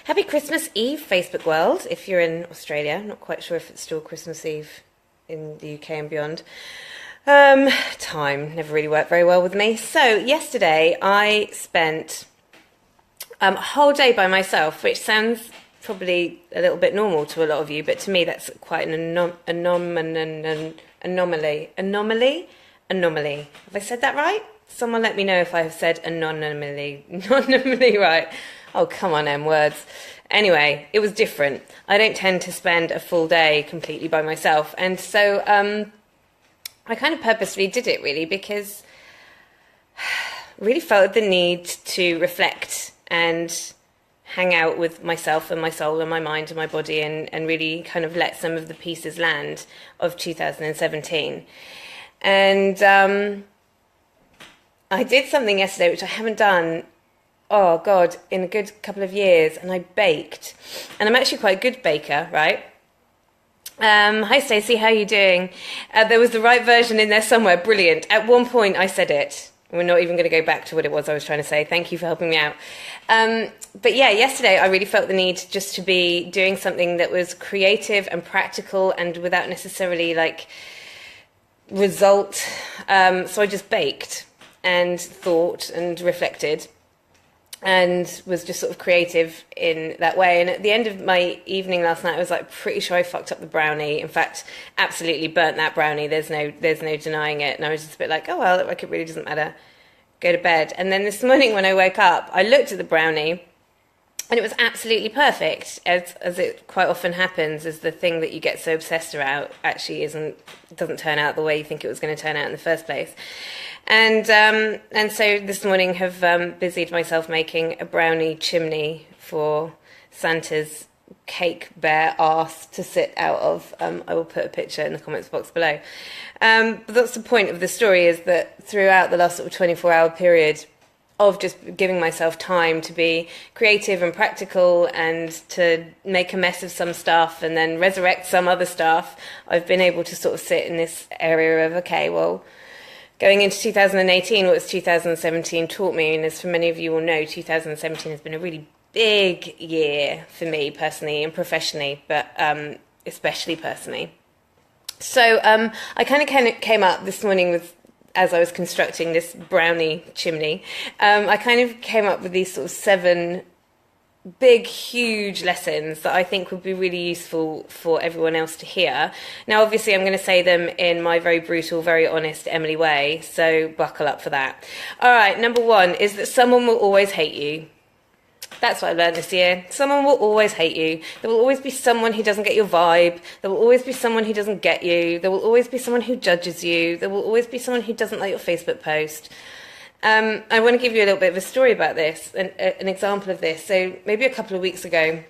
Happy Christmas Eve, Facebook world, if you're in Australia. I'm not quite sure if it's still Christmas Eve in the UK and beyond. Time never really worked very well with me. So yesterday I spent a whole day by myself, which sounds probably a little bit normal to a lot of you, but to me that's quite an anomaly. Have I said that right? Someone let me know if I have said anomaly right. Oh, come on, M words. Anyway, it was different. I don't tend to spend a full day completely by myself. And so I kind of purposely did it, really, because I really felt the need to reflect and hang out with myself and my soul and my mind and my body and really kind of let some of the pieces land of 2017. And I did something yesterday which I haven't done, oh God, in a good couple of years, and I baked. And I'm actually quite a good baker, right? Hi Stacey, how are you doing? There was the right version in there somewhere, brilliant. At one point I said it. We're not even going to go back to what it was I was trying to say. Thank you for helping me out. But yeah, yesterday I really felt the need just to be doing something that was creative and practical and without necessarily like result. So I just baked and thought and reflected and was just sort of creative in that way. And at the end of my evening last night, I was like pretty sure I fucked up the brownie. In fact, absolutely burnt that brownie. There's no denying it. And I was just a bit like, oh well, like it really doesn't matter. Go to bed. And then this morning when I woke up, I looked at the brownie and it was absolutely perfect, as it quite often happens, as the thing that you get so obsessed about actually doesn't turn out the way you think it was going to turn out in the first place. And so this morning have busied myself making a brownie chimney for Santa's cake bear arse to sit out of. I will put a picture in the comments box below. But that's the point of the story, is that throughout the last sort of 24-hour period of just giving myself time to be creative and practical and to make a mess of some stuff and then resurrect some other stuff, I've been able to sort of sit in this area of, okay, well, going into 2018, what has 2017 taught me? And as for many of you will know, 2017 has been a really big year for me personally and professionally, but especially personally. So I kind of came up this morning with, as I was constructing this brownie chimney, I kind of came up with these sort of 7 big, huge lessons that I think would be really useful for everyone else to hear. Now, obviously, I'm going to say them in my very brutal, very honest Emily way, so buckle up for that. All right, number 1 is that someone will always hate you. That's what I learned this year. Someone will always hate you. There will always be someone who doesn't get your vibe. There will always be someone who doesn't get you. There will always be someone who judges you. There will always be someone who doesn't like your Facebook post. I want to give you a little bit of a story about this, an example of this. So maybe a couple of weeks ago,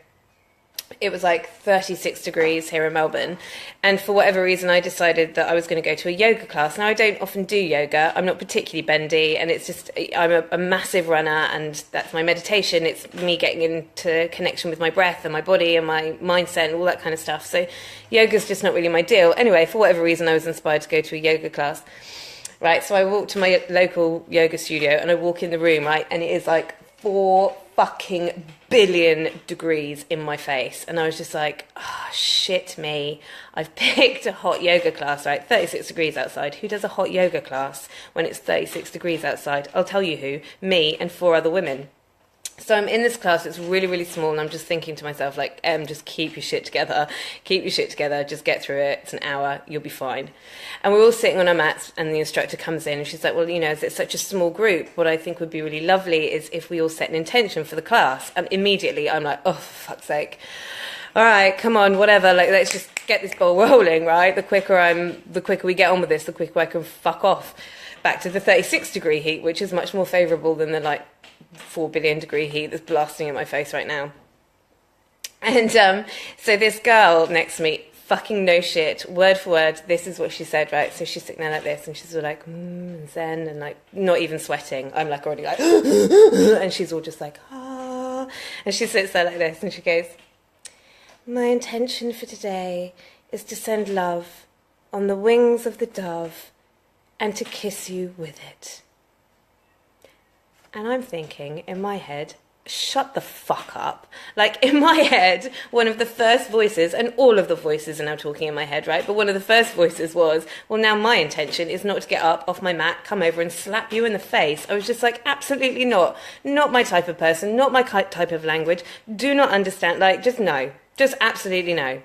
it was like 36 degrees here in Melbourne. And for whatever reason, I decided that I was going to go to a yoga class. Now, I don't often do yoga. I'm not particularly bendy. And it's just, I'm a massive runner. And that's my meditation. It's me getting into connection with my breath and my body and my mindset and all that kind of stuff. So yoga's just not really my deal. Anyway, for whatever reason, I was inspired to go to a yoga class. Right, so I walk to my local yoga studio and I walk in the room, right, and it is like 4 fucking billion degrees in my face. And I was just like, oh, shit me. I've picked a hot yoga class, right, 36 degrees outside. Who does a hot yoga class when it's 36 degrees outside? I'll tell you who, me and 4 other women. So I'm in this class, it's really, really small, and I'm just thinking to myself, like, just keep your shit together, just get through it, it's an hour, you'll be fine. And we're all sitting on our mats, and the instructor comes in, and she's like, well, you know, as it's such a small group, what I think would be really lovely is if we all set an intention for the class. And immediately I'm like, oh, for fuck's sake. All right, come on, whatever, like, let's just get this ball rolling, right? The quicker we get on with this, the quicker I can fuck off back to the 36 degree heat, which is much more favourable than the, like, 4 billion degree heat that's blasting in my face right now. And so this girl next to me, fucking no shit, word for word, this is what she said, right? So she's sitting there like this, and she's all like, and zen, and like not even sweating. I'm like already like, and she's all just like, ah. And she sits there like this, and she goes, my intention for today is to send love on the wings of the dove and to kiss you with it. And I'm thinking in my head, shut the fuck up. Like, in my head, one of the first voices, and all of the voices are now talking in my head, right? But one of the first voices was, well, now my intention is not to get up off my mat, come over and slap you in the face. I was just like, absolutely not. Not my type of person, not my type of language. Do not understand. Like, just no. Just absolutely no.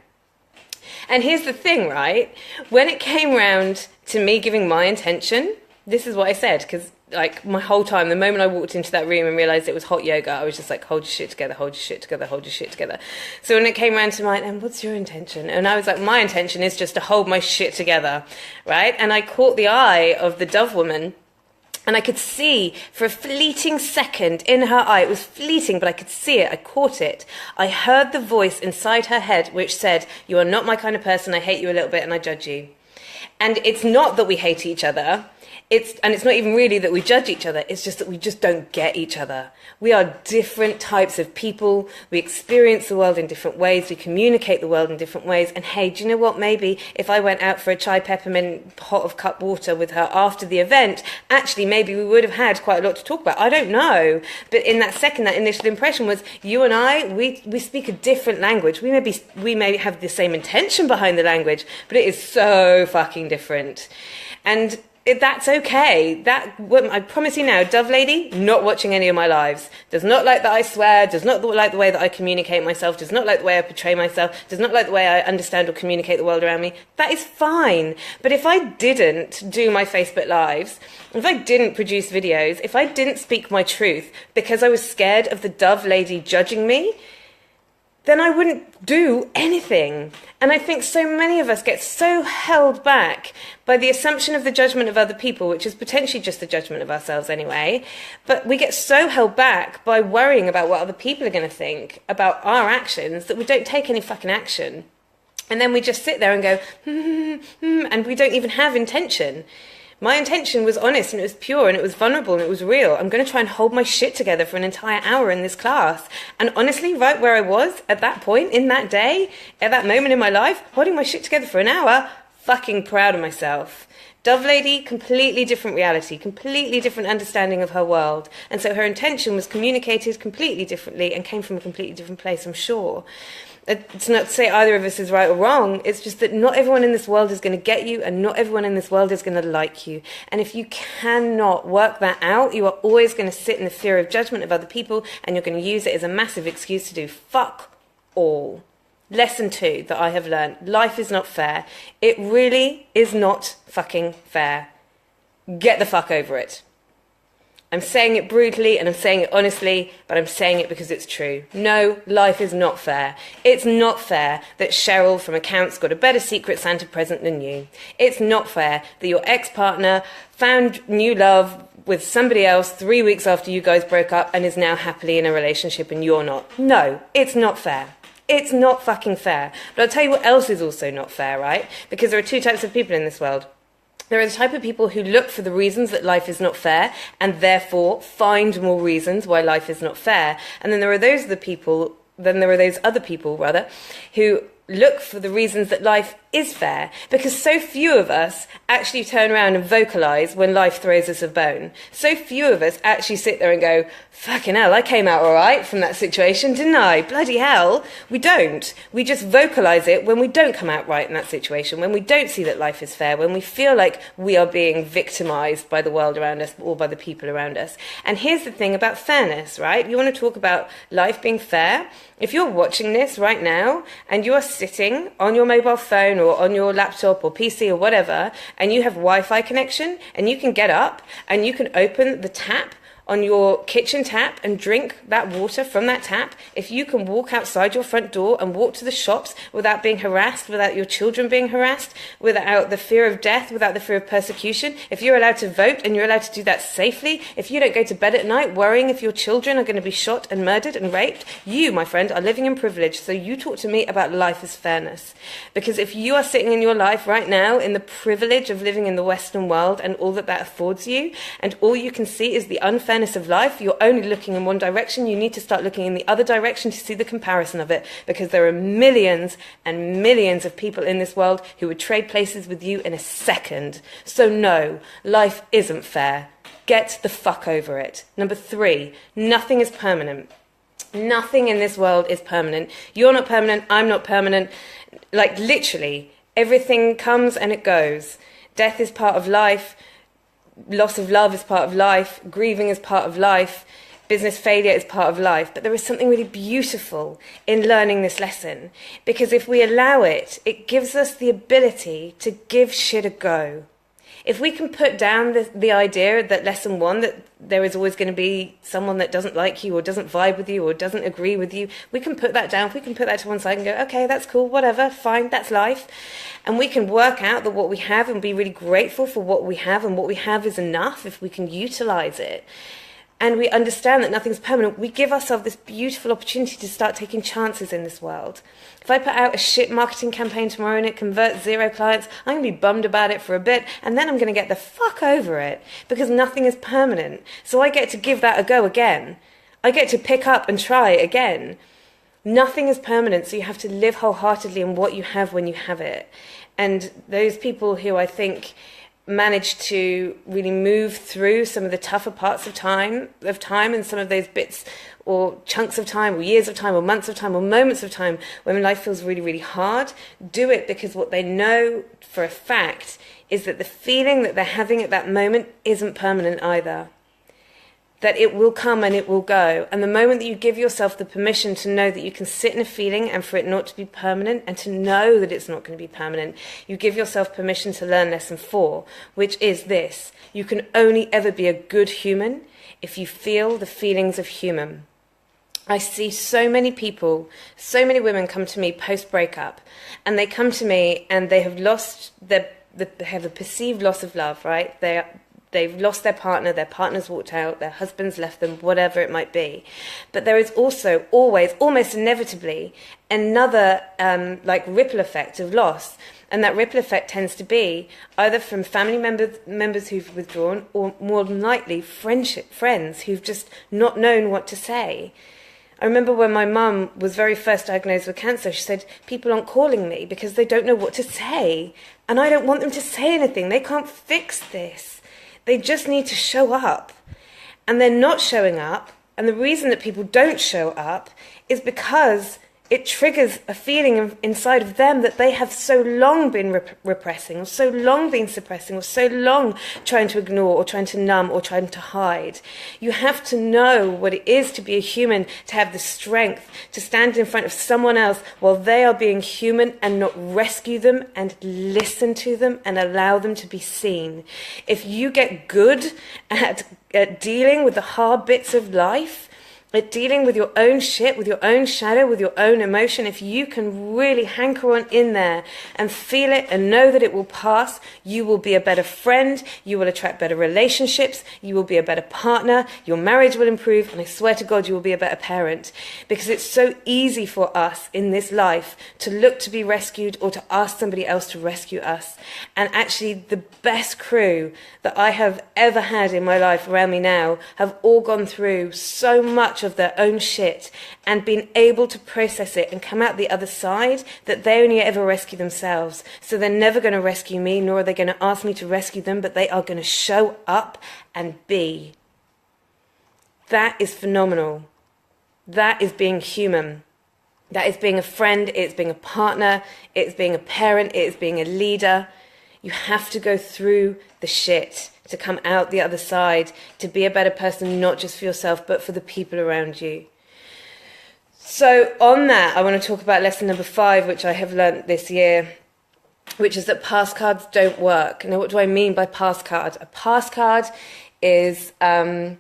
And here's the thing, right? When it came round to me giving my intention, this is what I said, because like my whole time, the moment I walked into that room and realised it was hot yoga, I was just like, hold your shit together, hold your shit together, hold your shit together. So when it came around to mine, and what's your intention? And I was like, my intention is just to hold my shit together, right? And I caught the eye of the dove woman, and I could see for a fleeting second in her eye, it was fleeting, but I could see it, I caught it. I heard the voice inside her head which said, you are not my kind of person, I hate you a little bit and I judge you. And it's not that we hate each other. It's not even really that we judge each other. It's just that we just don't get each other. We are different types of people. We experience the world in different ways. We communicate the world in different ways. And hey, do you know what? Maybe if I went out for a chai peppermint pot of cup water with her after the event, actually maybe we would have had quite a lot to talk about. I don't know. But in that second, that initial impression was you and I, we speak a different language. We may have the same intention behind the language, but it is so fucking different. And that's okay. I promise you now, Dove Lady, not watching any of my lives, does not like that I swear, does not like the way that I communicate myself, does not like the way I portray myself, does not like the way I understand or communicate the world around me. That is fine. But if I didn't do my Facebook Lives, if I didn't produce videos, if I didn't speak my truth because I was scared of the Dove Lady judging me, then I wouldn't do anything. And I think so many of us get so held back by the assumption of the judgment of other people, which is potentially just the judgment of ourselves anyway. But we get so held back by worrying about what other people are going to think about our actions that we don't take any fucking action. And then we just sit there and go, and we don't even have intention. My intention was honest and it was pure and it was vulnerable and it was real. I'm going to try and hold my shit together for an entire hour in this class. And honestly, right where I was at that point in that day, at that moment in my life, holding my shit together for an hour, fucking proud of myself. Dove Lady, completely different reality, completely different understanding of her world. And so her intention was communicated completely differently and came from a completely different place, I'm sure. It's not to say either of us is right or wrong. It's just that not everyone in this world is going to get you and not everyone in this world is going to like you. And if you cannot work that out, you are always going to sit in the fear of judgment of other people and you're going to use it as a massive excuse to do fuck all. Lesson 2 that I have learned. Life is not fair. It really is not fucking fair. Get the fuck over it. I'm saying it brutally and I'm saying it honestly, but I'm saying it because it's true. No, life is not fair. It's not fair that Cheryl from accounts got a better Secret Santa present than you. It's not fair that your ex-partner found new love with somebody else 3 weeks after you guys broke up and is now happily in a relationship and you're not. No, it's not fair. It's not fucking fair. But I'll tell you what else is also not fair, right? Because there are 2 types of people in this world. There are the type of people who look for the reasons that life is not fair and therefore find more reasons why life is not fair. And then there are those other people who look for the reasons that life is fair, because so few of us actually turn around and vocalize when life throws us a bone. So few of us actually sit there and go, fucking hell, I came out all right from that situation, didn't I? Bloody hell. We don't. We just vocalize it when we don't come out right in that situation, when we don't see that life is fair, when we feel like we are being victimized by the world around us or by the people around us. And here's the thing about fairness, right? You want to talk about life being fair? If you're watching this right now and you are sitting on your mobile phone or on your laptop or PC or whatever, and you have Wi-Fi connection, and you can get up and you can open the tap on your kitchen tap and drink that water from that tap, if you can walk outside your front door and walk to the shops without being harassed, without your children being harassed, without the fear of death, without the fear of persecution, if you're allowed to vote and you're allowed to do that safely, if you don't go to bed at night worrying if your children are going to be shot and murdered and raped, you, my friend, are living in privilege. So you talk to me about life as fairness. Because if you are sitting in your life right now in the privilege of living in the Western world and all that affords you, and all you can see is the unfairness of life, you're only looking in one direction. You need to start looking in the other direction to see the comparison of it, because there are millions and millions of people in this world who would trade places with you in a second. So no, life isn't fair. Get the fuck over it. Number 3, nothing is permanent. Nothing in this world is permanent. You're not permanent. I'm not permanent. Like, literally, everything comes and it goes. Death is part of life. Loss of love is part of life. Grieving is part of life. Business failure is part of life. But there is something really beautiful in learning this lesson. Because if we allow it, it gives us the ability to give shit a go. If we can put down the idea that lesson one, that there is always going to be someone that doesn't like you or doesn't vibe with you or doesn't agree with you, we can put that down. If we can put that to one side and go, okay, that's cool, whatever, fine, that's life. And we can work out that what we have and be really grateful for what we have, and what we have is enough if we can utilize it. And we understand that nothing's permanent. We give ourselves this beautiful opportunity to start taking chances in this world. If I put out a shit marketing campaign tomorrow and it converts 0 clients, I'm going to be bummed about it for a bit, and then I'm going to get the fuck over it, because nothing is permanent. So I get to give that a go again. I get to pick up and try again. Nothing is permanent, so you have to live wholeheartedly in what you have when you have it. And those people who I think manage to really move through some of the tougher parts of time and some of those bits or chunks of time or years of time or months of time or moments of time when life feels really, really hard, do it because what they know for a fact is that the feeling that they're having at that moment isn't permanent either. That it will come and it will go. And the moment that you give yourself the permission to know that you can sit in a feeling and for it not to be permanent, and to know that it's not going to be permanent, you give yourself permission to learn lesson 4, which is this: you can only ever be a good human if you feel the feelings of human. I see so many people, so many women come to me post-breakup, and they come to me and they have lost they have a perceived loss of love, right? They've lost their partner's walked out, their husband's left them, whatever it might be. But there is also always, almost inevitably, another ripple effect of loss. And that ripple effect tends to be either from family members who've withdrawn, or more than likely friends who've just not known what to say. I remember when my mum was very first diagnosed with cancer, she said, people aren't calling me because they don't know what to say. And I don't want them to say anything. They can't fix this. They just need to show up. And they're not showing up. And the reason that people don't show up is because it triggers a feeling inside of them that they have so long been repressing, or so long been suppressing, or so long trying to ignore, or trying to numb, or trying to hide. You have to know what it is to be a human, to have the strength to stand in front of someone else while they are being human, and not rescue them, and listen to them and allow them to be seen. If you get good at dealing with the hard bits of life, at dealing with your own shit, with your own shadow, with your own emotion, if you can really hanker on in there and feel it and know that it will pass, you will be a better friend, you will attract better relationships, you will be a better partner, your marriage will improve, and I swear to God you will be a better parent. Because it's so easy for us in this life to look to be rescued, or to ask somebody else to rescue us. And actually the best crew that I have ever had in my life around me now have all gone through so much of their own shit and been able to process it and come out the other side that they only ever rescue themselves. So they're never going to rescue me, nor are they going to ask me to rescue them, but they are going to show up and be. That is phenomenal. That is being human. That is being a friend, it's being a partner, it's being a parent, it's being a leader. You have to go through the shit to come out the other side, to be a better person, not just for yourself, but for the people around you. So on that, I want to talk about lesson number 5, which I have learnt this year, which is that pass cards don't work. Now, what do I mean by pass card? A pass card is, let's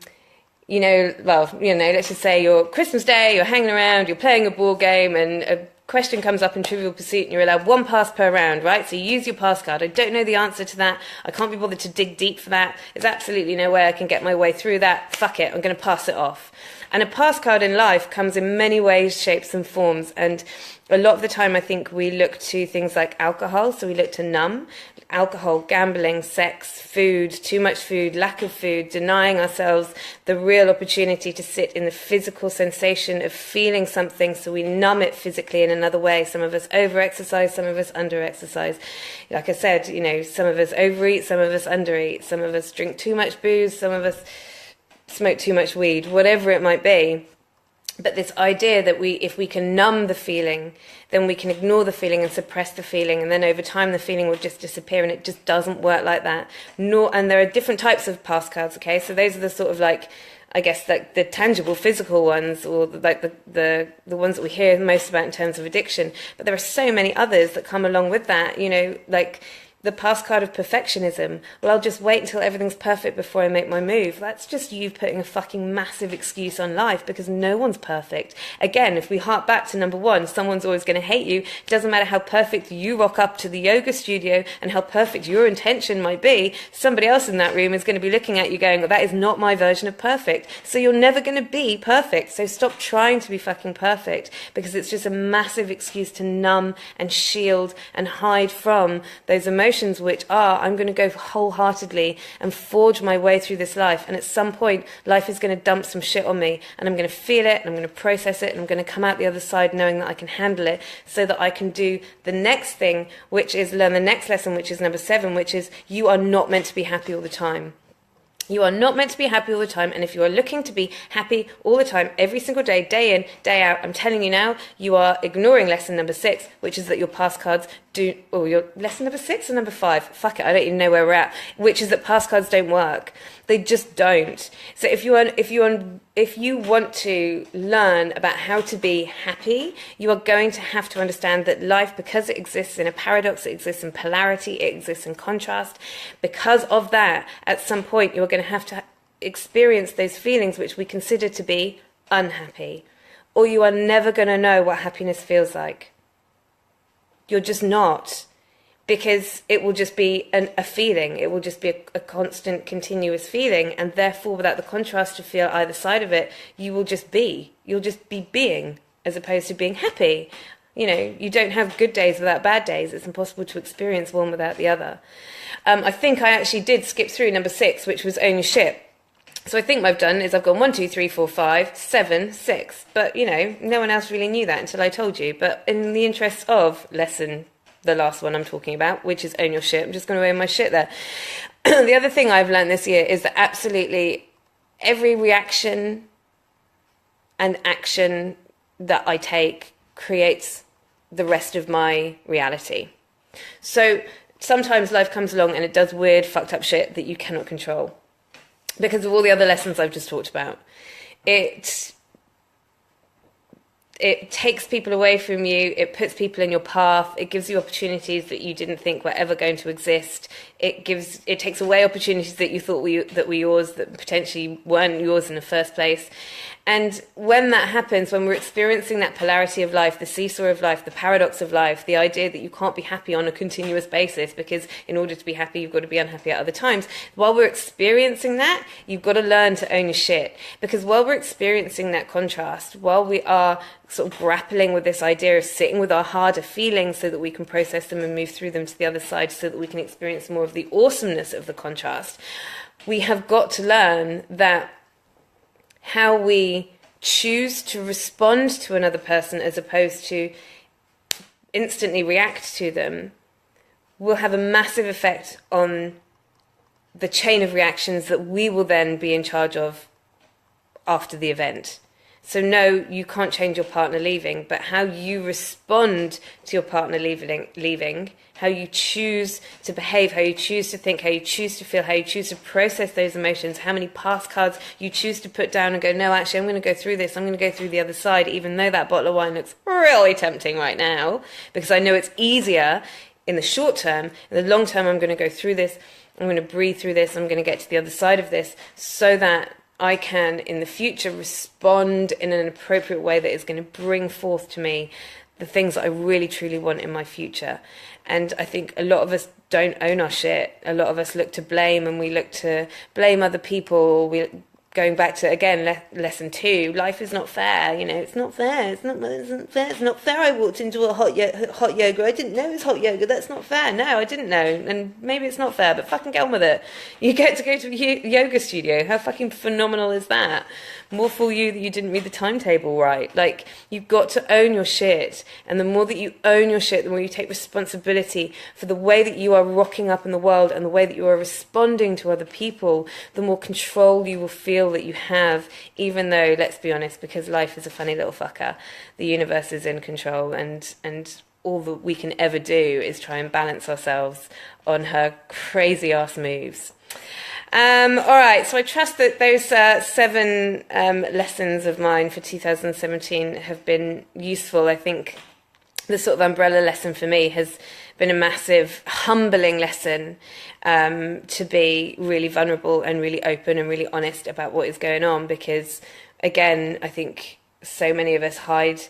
just say you're Christmas Day, you're hanging around, you're playing a board game, and a question comes up in Trivial Pursuit and you're allowed 1 pass per round, right? So you use your pass card. I don't know the answer to that. I can't be bothered to dig deep for that. There's absolutely no way I can get my way through that. Fuck it, I'm going to pass it off. And a pass card in life comes in many ways, shapes and forms. And a lot of the time I think we look to things like alcohol. So we look to numb. Alcohol, gambling, sex, food, too much food, lack of food, denying ourselves the real opportunity to sit in the physical sensation of feeling something, so we numb it physically in another way. Some of us over-exercise, some of us under-exercise. Like I said, some of us overeat, some of us undereat, some of us drink too much booze, some of us smoke too much weed, whatever it might be. But this idea that if we can numb the feeling, then we can ignore the feeling and suppress the feeling, and then over time the feeling will just disappear, and it just doesn't work like that. And there are different types of past cards, okay? So those are the sort of like, I guess, like the tangible physical ones, or like the ones that we hear most about in terms of addiction. But there are so many others that come along with that, you know, like the past card of perfectionism. Well, I'll just wait until everything's perfect before I make my move. That's just you putting a fucking massive excuse on life, because no one's perfect. Again, if we hark back to number one, someone's always going to hate you. It doesn't matter how perfect you rock up to the yoga studio and how perfect your intention might be. Somebody else in that room is going to be looking at you going, well, that is not my version of perfect. So you're never going to be perfect. So stop trying to be fucking perfect, because it's just a massive excuse to numb and shield and hide from those emotions, which are, I'm going to go wholeheartedly and forge my way through this life, and at some point life is going to dump some shit on me, and I'm going to feel it, and I'm going to process it, and I'm going to come out the other side knowing that I can handle it, so that I can do the next thing, which is learn the next lesson, which is number 7, which is you are not meant to be happy all the time. You are not meant to be happy all the time, and if you are looking to be happy all the time, every single day, day in, day out, I'm telling you now, you are ignoring lesson number 6, which is that your past cards do, or your lesson number 6 or number 5, fuck it, I don't even know where we're at, which is that past cards don't work. They just don't. So if you want to learn about how to be happy, you are going to have to understand that life, because it exists in a paradox, it exists in polarity, it exists in contrast. Because of that, at some point, you're going to have to experience those feelings which we consider to be unhappy, or you are never going to know what happiness feels like. You're just not. Because it will just be a feeling. It will just be a constant, continuous feeling. And therefore, without the contrast to feel either side of it, you will just be. You'll just be being, as opposed to being happy. You know, you don't have good days without bad days. It's impossible to experience one without the other. I think I actually did skip through number 6, which was own your shit. So I think what I've done is I've gone 1, 2, 3, 4, 5, 7, 6. But, you know, no one else really knew that until I told you. But in the interests of the last one I'm talking about, which is own your shit, I'm just going to own my shit there. The other thing I've learned this year is that absolutely every reaction and action that I take creates the rest of my reality. So sometimes life comes along and it does weird, fucked up shit that you cannot control because of all the other lessons I've just talked about. It takes people away from you, it puts people in your path, it gives you opportunities that you didn't think were ever going to exist, it takes away opportunities that you thought were yours, that potentially weren't yours in the first place. And when that happens, when we're experiencing that polarity of life, the seesaw of life, the paradox of life, the idea that you can't be happy on a continuous basis because in order to be happy, you've got to be unhappy at other times. While we're experiencing that, you've got to learn to own your shit. Because while we're experiencing that contrast, while we are sort of grappling with this idea of sitting with our harder feelings so that we can process them and move through them to the other side so that we can experience more of the awesomeness of the contrast, we have got to learn that how we choose to respond to another person as opposed to instantly react to them will have a massive effect on the chain of reactions that we will then be in charge of after the event. So no, you can't change your partner leaving, but how you respond to your partner leaving, how you choose to behave, how you choose to think, how you choose to feel, how you choose to process those emotions, how many past cards you choose to put down and go, no, actually, I'm going to go through this, I'm going to go through the other side, even though that bottle of wine looks really tempting right now, because I know it's easier in the short term. In the long term, I'm going to go through this, I'm going to breathe through this, I'm going to get to the other side of this, so that I can, in the future, respond in an appropriate way that is going to bring forth to me the things that I really, truly want in my future. And I think a lot of us don't own our shit. A lot of us look to blame, and we look to blame other people. Going back to, again, lesson 2, life is not fair. You know, it's not fair. It's not fair. It's not fair. I walked into a hot yoga. I didn't know it was hot yoga. That's not fair. No, I didn't know. And maybe it's not fair, but fucking get on with it. You get to go to a yoga studio. How fucking phenomenal is that? More fool you that you didn't read the timetable right. Like, you've got to own your shit. And the more that you own your shit, the more you take responsibility for the way that you are rocking up in the world and the way that you are responding to other people, the more control you will feel feel that you have, even though, let's be honest, because life is a funny little fucker, the universe is in control, and all that we can ever do is try and balance ourselves on her crazy ass moves. All right, so I trust that those 7 lessons of mine for 2017 have been useful. I think the sort of umbrella lesson for me has been a massive, humbling lesson to be really vulnerable and really open and really honest about what is going on, because, again, I think so many of us hide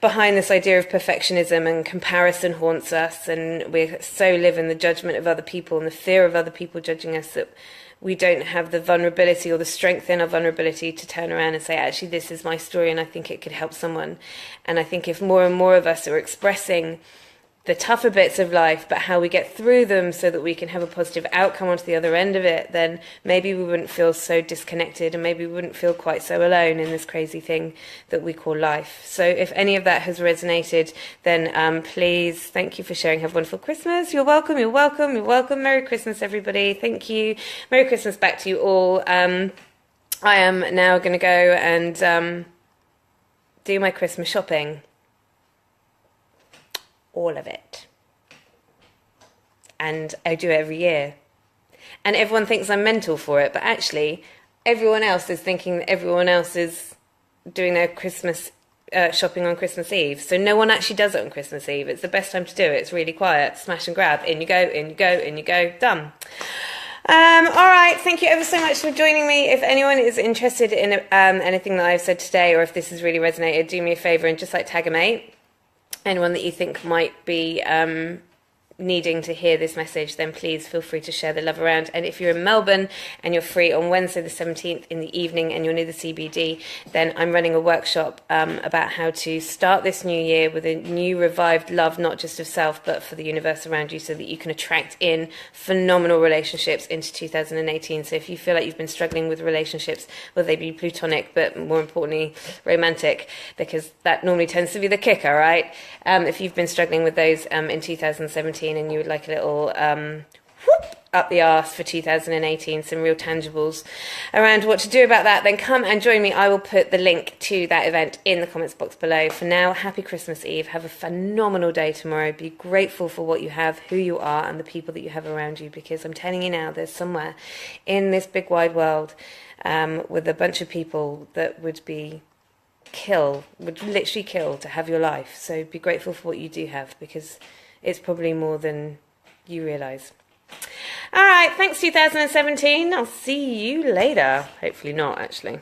behind this idea of perfectionism, and comparison haunts us, and we so live in the judgment of other people and the fear of other people judging us that we don't have the vulnerability or the strength in our vulnerability to turn around and say, actually, this is my story and I think it could help someone. And I think if more and more of us are expressing the tougher bits of life, but how we get through them so that we can have a positive outcome onto the other end of it, then maybe we wouldn't feel so disconnected, and maybe we wouldn't feel quite so alone in this crazy thing that we call life. So if any of that has resonated, then please, thank you for sharing. Have a wonderful Christmas. You're welcome, you're welcome, you're welcome. Merry Christmas, everybody. Thank you. Merry Christmas back to you all. I am now going to go and do my Christmas shopping. All of it. And I do it every year. And everyone thinks I'm mental for it, but actually everyone else is thinking that everyone else is doing their Christmas shopping on Christmas Eve. So no one actually does it on Christmas Eve. It's the best time to do it. It's really quiet. Smash and grab. In you go, in you go, in you go. Done. All right, thank you ever so much for joining me. If anyone is interested in anything that I've said today, or if this has really resonated, do me a favour and just tag a mate. Anyone that you think might be needing to hear this message, then please feel free to share the love around. And if you're in Melbourne and you're free on Wednesday the 17th in the evening and you're near the CBD, then I'm running a workshop about how to start this new year with a new revived love, not just of self, but for the universe around you, so that you can attract in phenomenal relationships into 2018. So if you feel like you've been struggling with relationships, whether they be platonic, but more importantly, romantic, because that normally tends to be the kicker, right? If you've been struggling with those in 2017, and you would like a little whoop up the arse for 2018, some real tangibles around what to do about that, then come and join me. I will put the link to that event in the comments box below. For now, happy Christmas Eve. Have a phenomenal day tomorrow. Be grateful for what you have, who you are, and the people that you have around you, because I'm telling you now, there's somewhere in this big wide world with a bunch of people that would literally kill to have your life. So be grateful for what you do have, because it's probably more than you realise. All right, thanks 2017. I'll see you later. Hopefully not, actually.